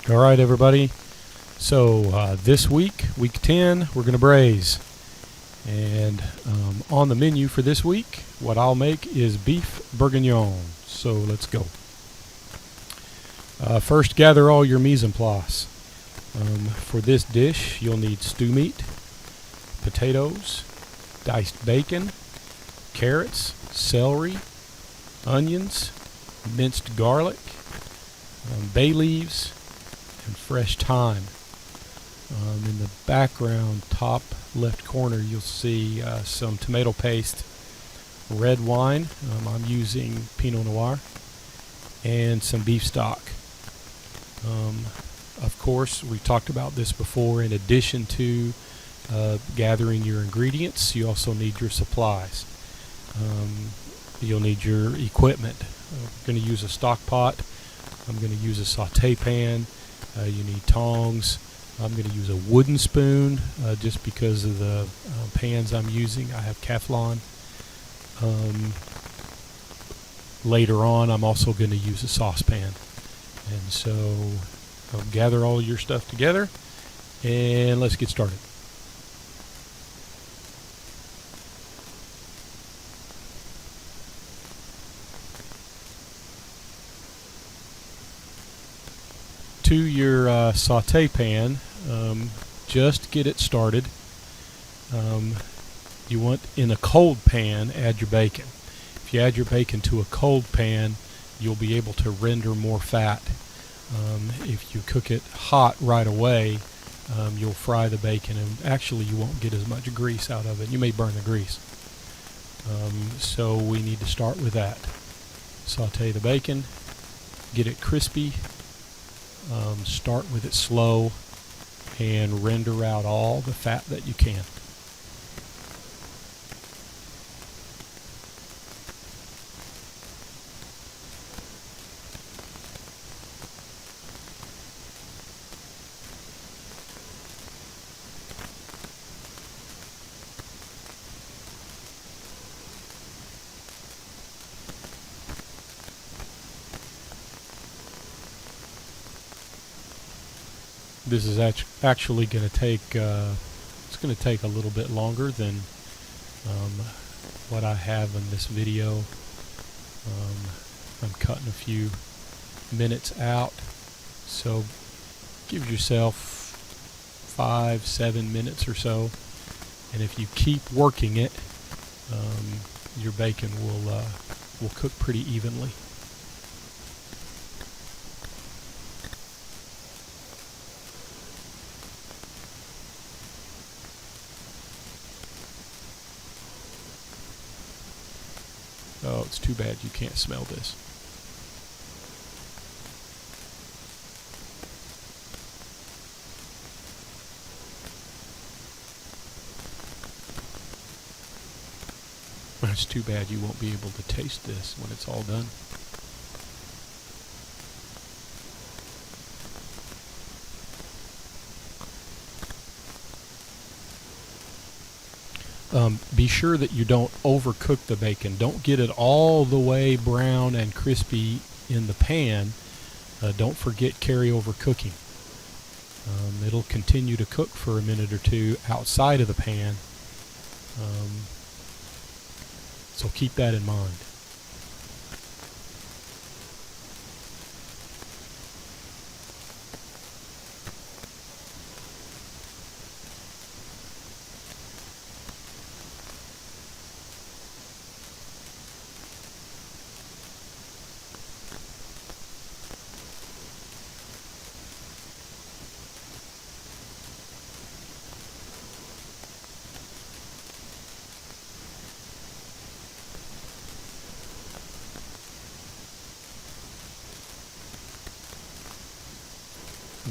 All right, everybody. So this week, week 10, we're going to braise. And on the menu for this week, what I'll make is beef bourguignon. So let's go. First, gather all your mise en place. For this dish, you'll need stew meat, potatoes, diced bacon, carrots, celery, onions, minced garlic, bay leaves, and fresh thyme. In the background, top left corner, you'll see some tomato paste, red wine. I'm using Pinot Noir, and some beef stock. Of course, we talked about this before. In addition to gathering your ingredients, you also need your supplies. You'll need your equipment. We're going to use a stock pot. I'm going to use a saute pan. You need tongs. I'm going to use a wooden spoon just because of the pans I'm using. I have Teflon. Later on, I'm also going to use a saucepan. And so gather all your stuff together and let's get started. To your saute pan, just get it started. You want, in a cold pan, add your bacon. If you add your bacon to a cold pan, you'll be able to render more fat. If you cook it hot right away, you'll fry the bacon, and actually you won't get as much grease out of it. You may burn the grease. So we need to start with that. Saute the bacon, get it crispy. Start with it slow and render out all the fat that you can. This is actually going to take, it's going to take a little bit longer than what I have in this video. I'm cutting a few minutes out, so give yourself 5-7 minutes or so, and if you keep working it, your bacon will cook pretty evenly. Oh, it's too bad you can't smell this. It's too bad you won't be able to taste this when it's all done. Be sure that you don't overcook the bacon. Don't get it all the way brown and crispy in the pan. Don't forget carryover cooking. It'll continue to cook for a minute or two outside of the pan. So keep that in mind.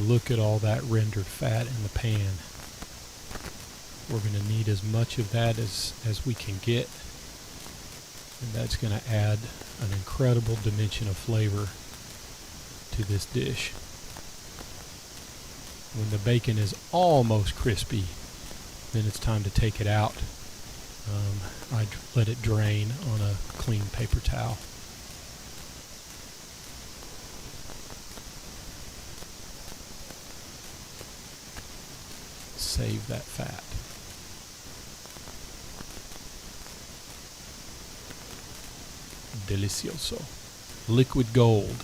Look at all that rendered fat in the pan. We're going to need as much of that as we can get, and that's going to add an incredible dimension of flavor to this dish. When the bacon is almost crispy, then it's time to take it out. I let it drain on a clean paper towel. save that fat. Delicioso. Liquid gold.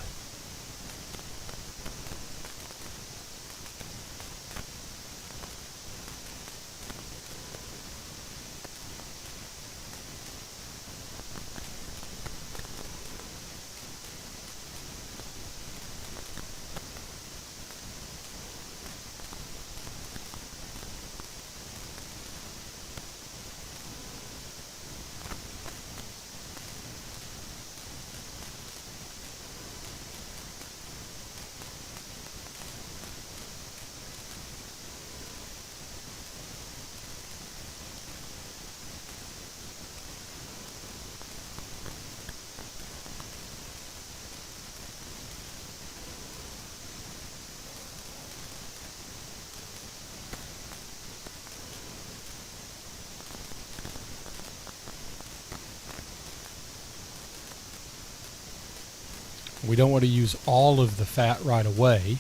We don't want to use all of the fat right away,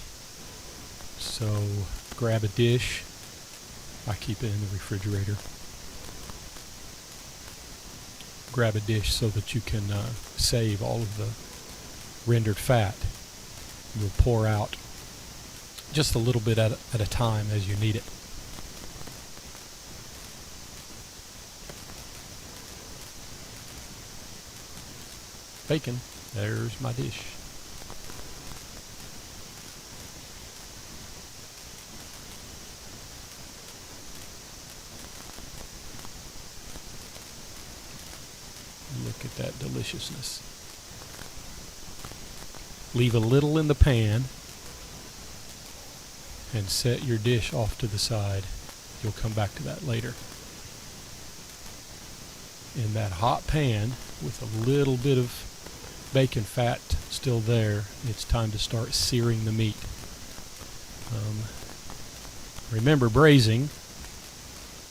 so grab a dish. I keep it in the refrigerator. Grab a dish so that you can save all of the rendered fat. You'll pour out just a little bit at a time as you need it. Bacon. There's my dish. Look at that deliciousness. Leave a little in the pan and set your dish off to the side. You'll come back to that later. In that hot pan with a little bit of bacon fat still there, it's time to start searing the meat. Remember, braising,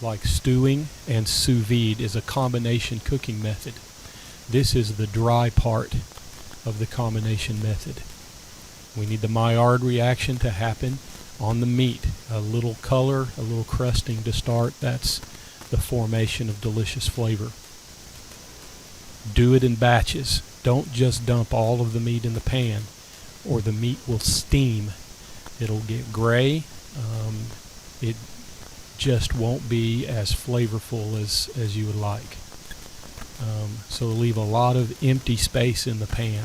like stewing and sous vide, is a combination cooking method. This is the dry part of the combination method. We need the Maillard reaction to happen on the meat. A little color, a little crusting to start. That's the formation of delicious flavor. Do it in batches. Don't just dump all of the meat in the pan, or the meat will steam. It'll get gray. It just won't be as flavorful as you would like. So leave a lot of empty space in the pan,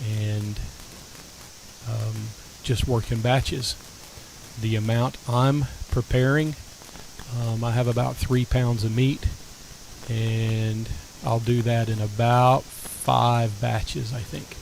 and just work in batches. The amount I'm preparing, I have about 3 pounds of meat, and I'll do that in about 5 batches, I think.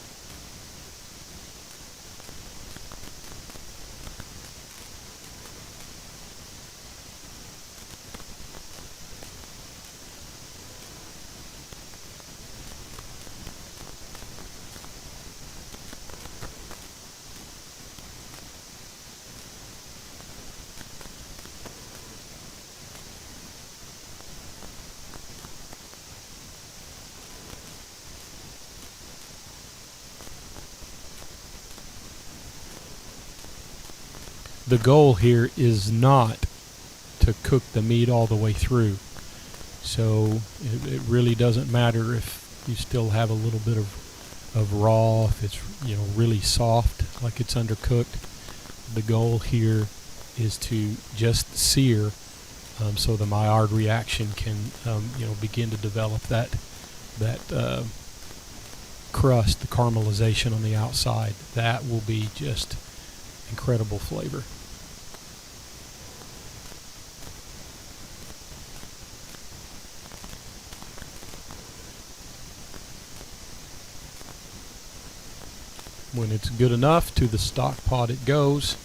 The goal here is not to cook the meat all the way through. So it really doesn't matter if you still have a little bit of raw, if it's really soft, like it's undercooked. The goal here is to just sear, so the Maillard reaction can begin to develop that crust, the caramelization on the outside. That will be just incredible flavor. When it's good enough, to the stock pot it goes,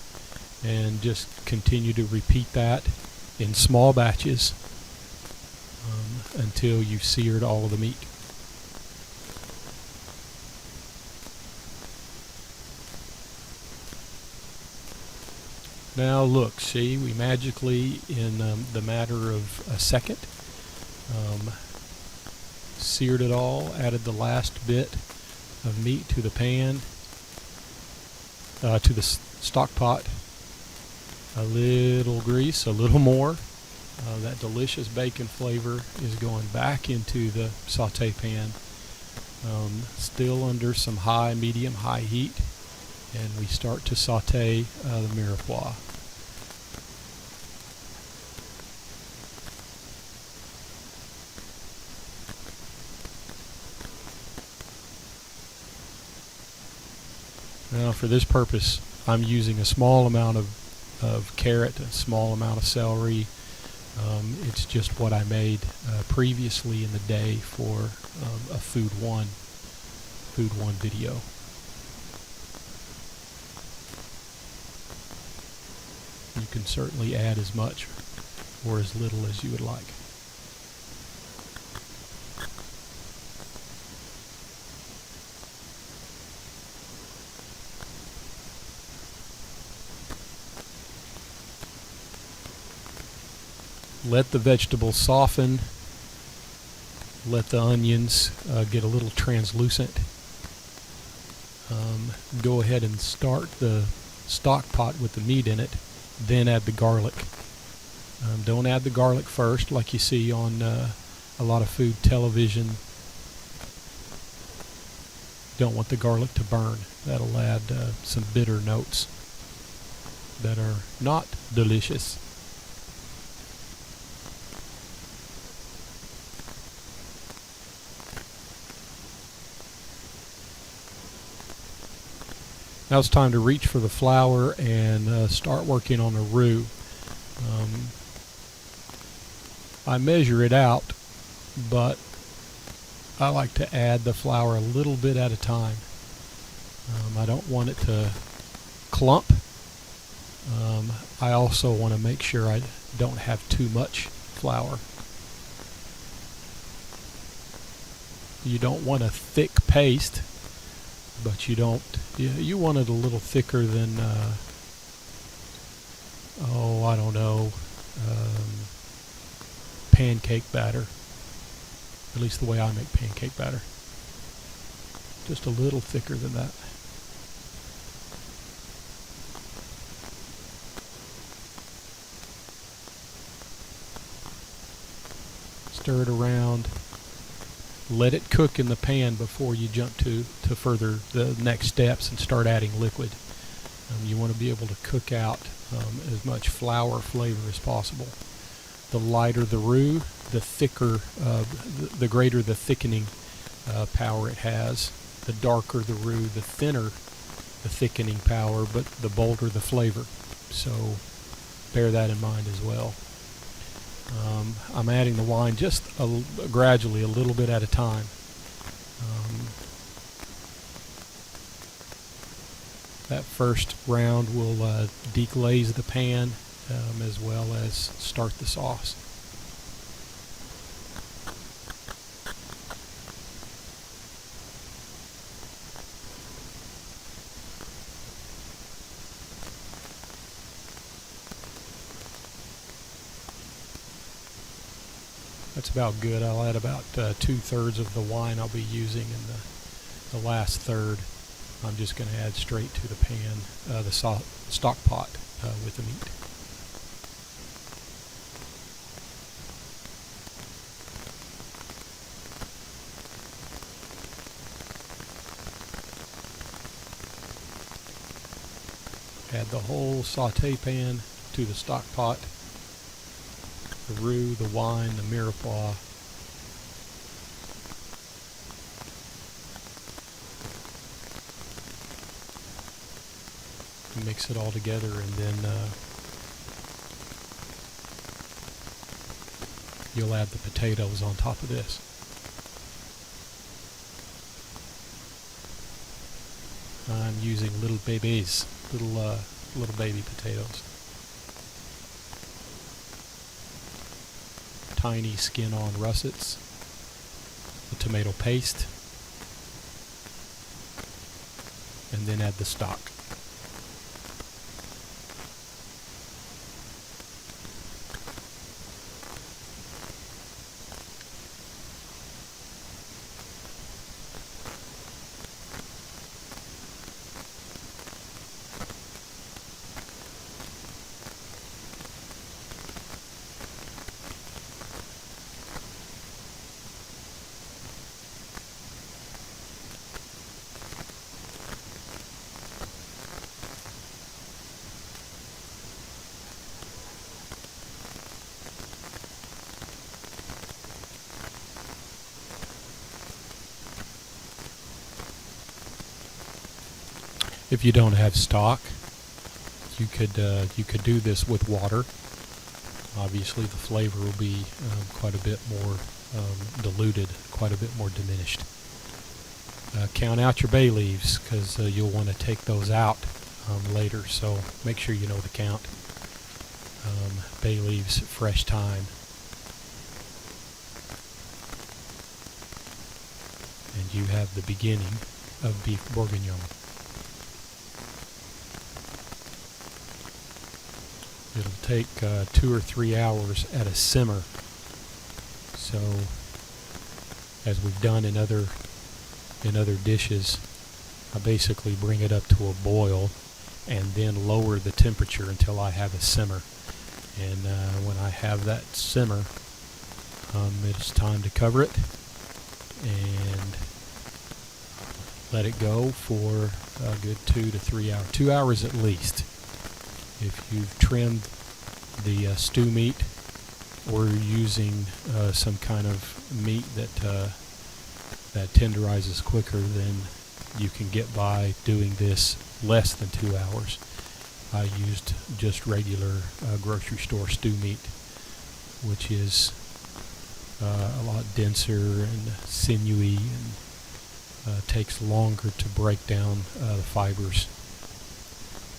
and just continue to repeat that in small batches until you've seared all of the meat. Now look, see, we magically, in the matter of a second, seared it all, added the last bit of meat to the pan, to the stock pot, A little grease, a little more. That delicious bacon flavor is going back into the saute pan, still under some medium high heat, and we start to saute the mirepoix. Now for this purpose, I'm using a small amount of carrot, a small amount of celery. It's just what I made previously in the day for a Food 1 video. You can certainly add as much or as little as you would like. Let the vegetables soften. Let the onions get a little translucent. Go ahead and start the stock pot with the meat in it, then add the garlic. Don't add the garlic first like you see on a lot of food television. Don't want the garlic to burn. That'll add some bitter notes that are not delicious. Now it's time to reach for the flour and start working on a roux. I measure it out, but I like to add the flour a little bit at a time. I don't want it to clump. I also want to make sure I don't have too much flour. You don't want a thick paste, but you want it a little thicker than I don't know, pancake batter. At least the way I make pancake batter. Just a little thicker than that. Stir it around. Let it cook in the pan before you jump to further the next steps and start adding liquid. You want to be able to cook out as much flour flavor as possible. The lighter the roux, the thicker, the greater the thickening power it has. The darker the roux, the thinner the thickening power, but the bolder the flavor. So bear that in mind as well. I'm adding the wine just gradually, a little bit at a time. That first round will deglaze the pan as well as start the sauce. That's about good. I'll add about 2/3 of the wine I'll be using, and the last third I'm just going to add straight to the pan, the stock pot with the meat. Add the whole saute pan to the stock pot. The roux, the wine, the mirepoix. Mix it all together, and then you'll add the potatoes on top of this. I'm using little babies, little baby potatoes. Tiny skin-on russets, the tomato paste, and then add the stock. If you don't have stock, you could do this with water. Obviously, the flavor will be quite a bit more diluted, quite a bit more diminished. Count out your bay leaves, because you'll want to take those out later, so make sure you know the count. Bay leaves, fresh thyme, and you have the beginning of beef bourguignon. It'll take 2 or 3 hours at a simmer. So, as we've done in other dishes, I basically bring it up to a boil and then lower the temperature until I have a simmer. And when I have that simmer, it's time to cover it and let it go for a good 2 to 3 hours, 2 hours at least. If you've trimmed the stew meat, or you're using some kind of meat that tenderizes quicker, then you can get by doing this less than 2 hours. I used just regular grocery store stew meat, which is a lot denser and sinewy, and takes longer to break down the fibers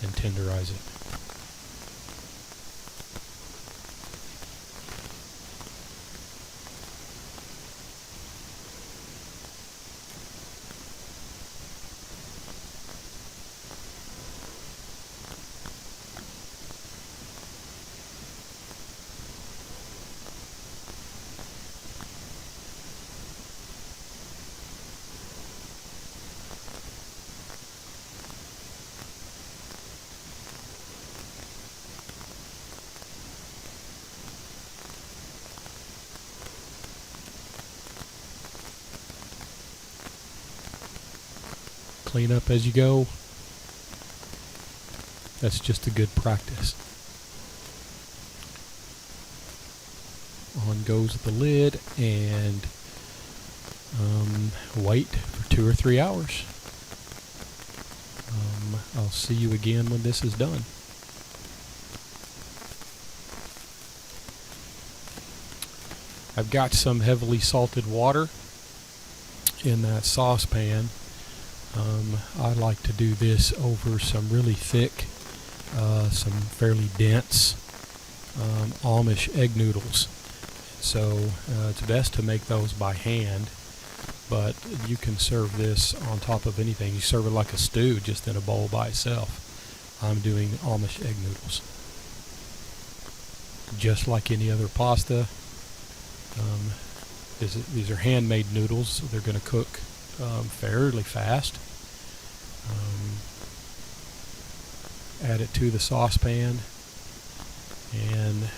and tenderize it. Clean up as you go. That's just a good practice. On goes the lid, and wait for 2 or 3 hours. I'll see you again when this is done. I've got some heavily salted water in that saucepan. I like to do this over some really thick, some fairly dense Amish egg noodles. So it's best to make those by hand, but you can serve this on top of anything. You serve it like a stew, just in a bowl by itself. I'm doing Amish egg noodles. Just like any other pasta, these are handmade noodles, so they're going to cook fairly fast. Add it to the saucepan, and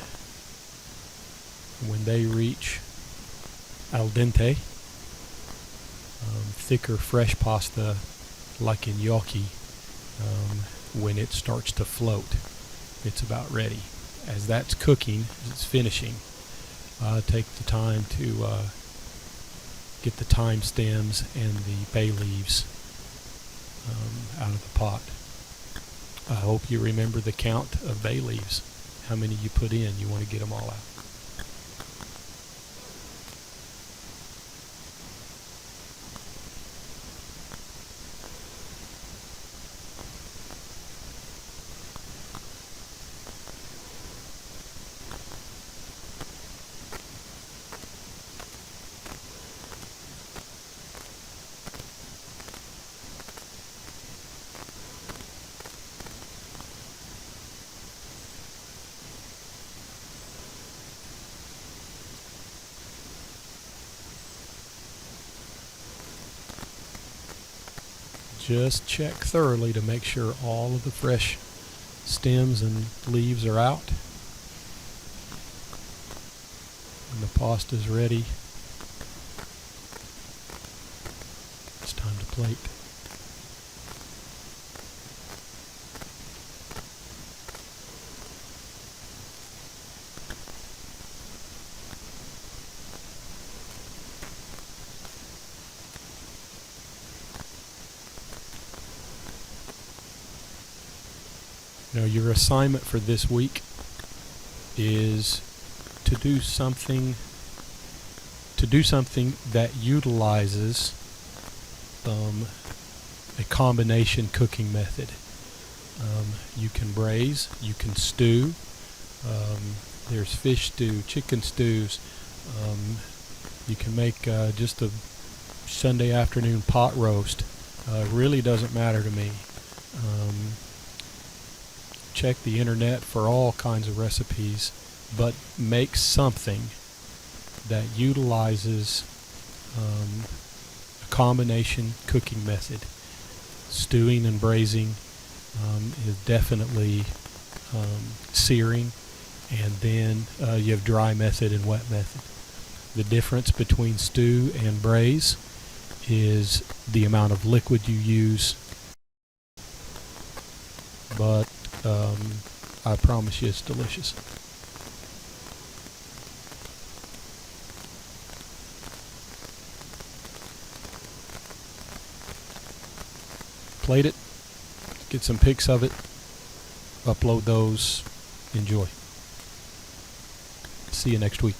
when they reach al dente, thicker fresh pasta like in gnocchi, when it starts to float, it's about ready. As that's cooking, as it's finishing, take the time to get the thyme stems and the bay leaves out of the pot. I hope you remember the count of bay leaves. How many you put in, you want to get them all out. Just check thoroughly to make sure all of the fresh stems and leaves are out. And the pasta is ready. It's time to plate. Your assignment for this week is to do something that utilizes a combination cooking method. You can braise, you can stew. There's fish stew, chicken stews. You can make just a Sunday afternoon pot roast. Really doesn't matter to me. Check the internet for all kinds of recipes, but make something that utilizes a combination cooking method. Stewing and braising is definitely searing, and then you have dry method and wet method. The difference between stew and braise is the amount of liquid you use, but I promise you it's delicious. Plate it, get some pics of it, upload those, enjoy. See you next week.